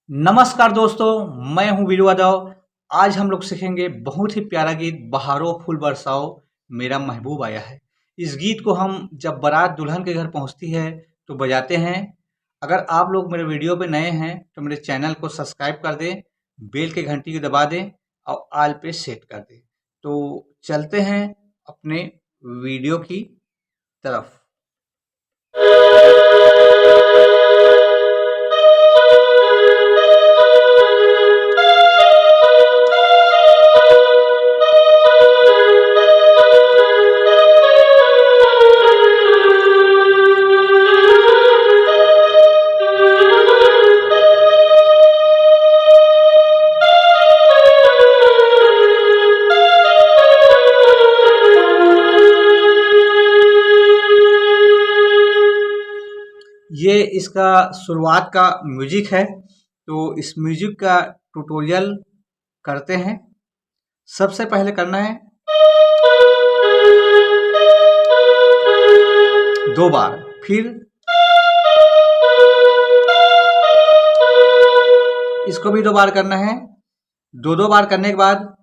नमस्कार दोस्तों, मैं हूं वीरू यादव। आज हम लोग सीखेंगे बहुत ही प्यारा गीत बहारो फूल बरसाओ मेरा महबूब आया है। इस गीत को हम जब बारात दुल्हन के घर पहुंचती है तो बजाते हैं। अगर आप लोग मेरे वीडियो पे नए हैं तो मेरे चैनल को सब्सक्राइब कर दें, बेल के घंटी को दबा दें और ऑल पे सेट कर दें। तो चलते हैं अपने वीडियो की तरफ। ये इसका शुरुआत का म्यूजिक है, तो इस म्यूजिक का ट्यूटोरियल करते हैं। सबसे पहले करना है 2 बार, फिर इसको भी 2 बार करना है। 2-2 बार करने के बाद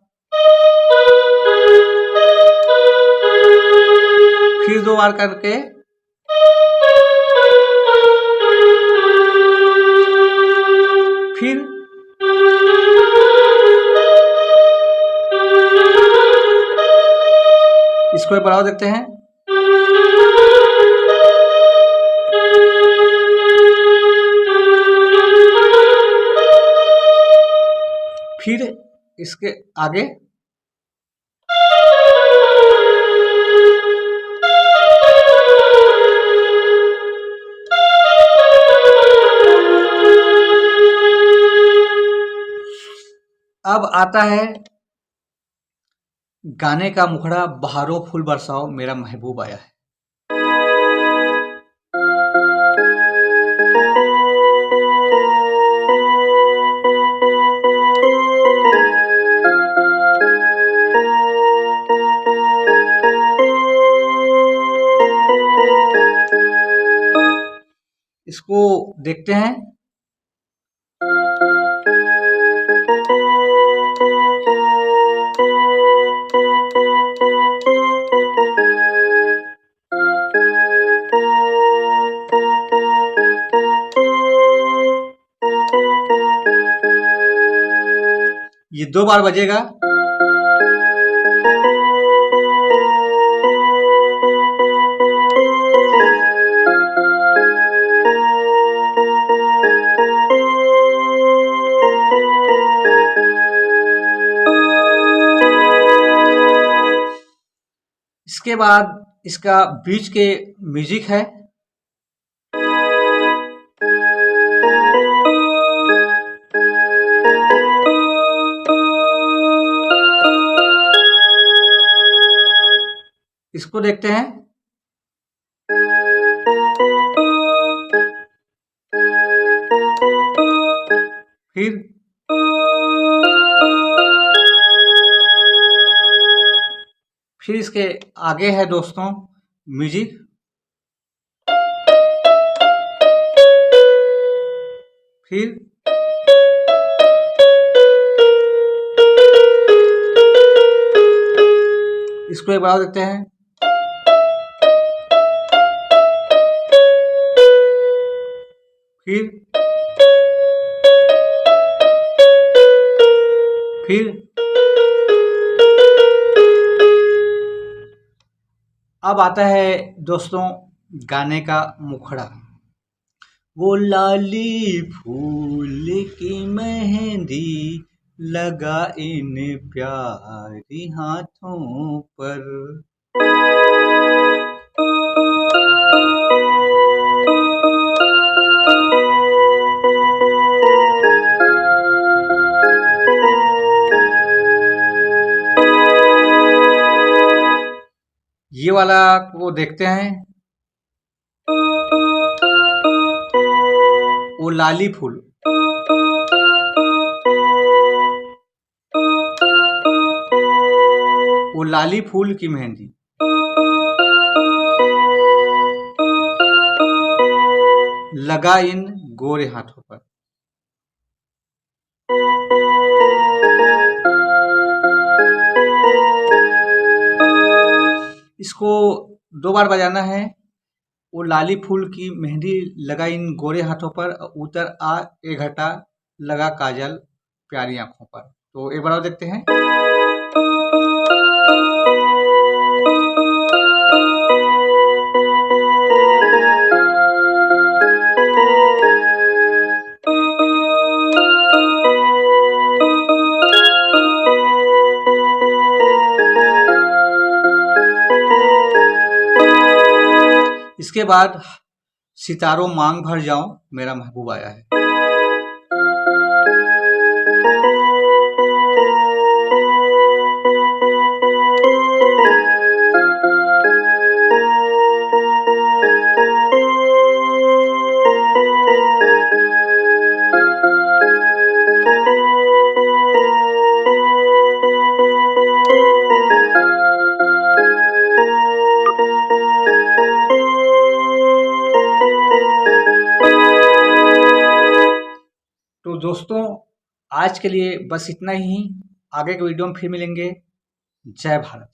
फिर 2 बार करके फिर इसको बढ़ाओ देखते हैं। फिर इसके आगे अब आता है गाने का मुखड़ा बहारो फूल बरसाओ मेरा महबूब आया है। इसको देखते हैं। ये 2 बार बजेगा। इसके बाद इसका बीच के म्यूजिक है। इसको देखते हैं। फिर इसके आगे है दोस्तों म्यूजिक। फिर इसको एक बार देखते हैं। फिर अब आता है दोस्तों गाने का मुखड़ा। वो लाली फूल की मेहंदी लगा इन प्यारी हाथों पर। ये वाला को देखते हैं। वो लाली फूल, वो लाली फूल की मेहंदी लगा इन गोरे हाथों पर। इसको 2 बार बजाना है। वो लाली फूल की मेहंदी लगा इन गोरे हाथों पर, उतर आ ए घटा लगा काजल प्यारी आँखों पर। तो एक बार और देखते हैं। इसके बाद सितारों मांग भर जाऊं मेरा महबूब आया है। तो दोस्तों, आज के लिए बस इतना ही। आगे के वीडियो में फिर मिलेंगे। जय भारत।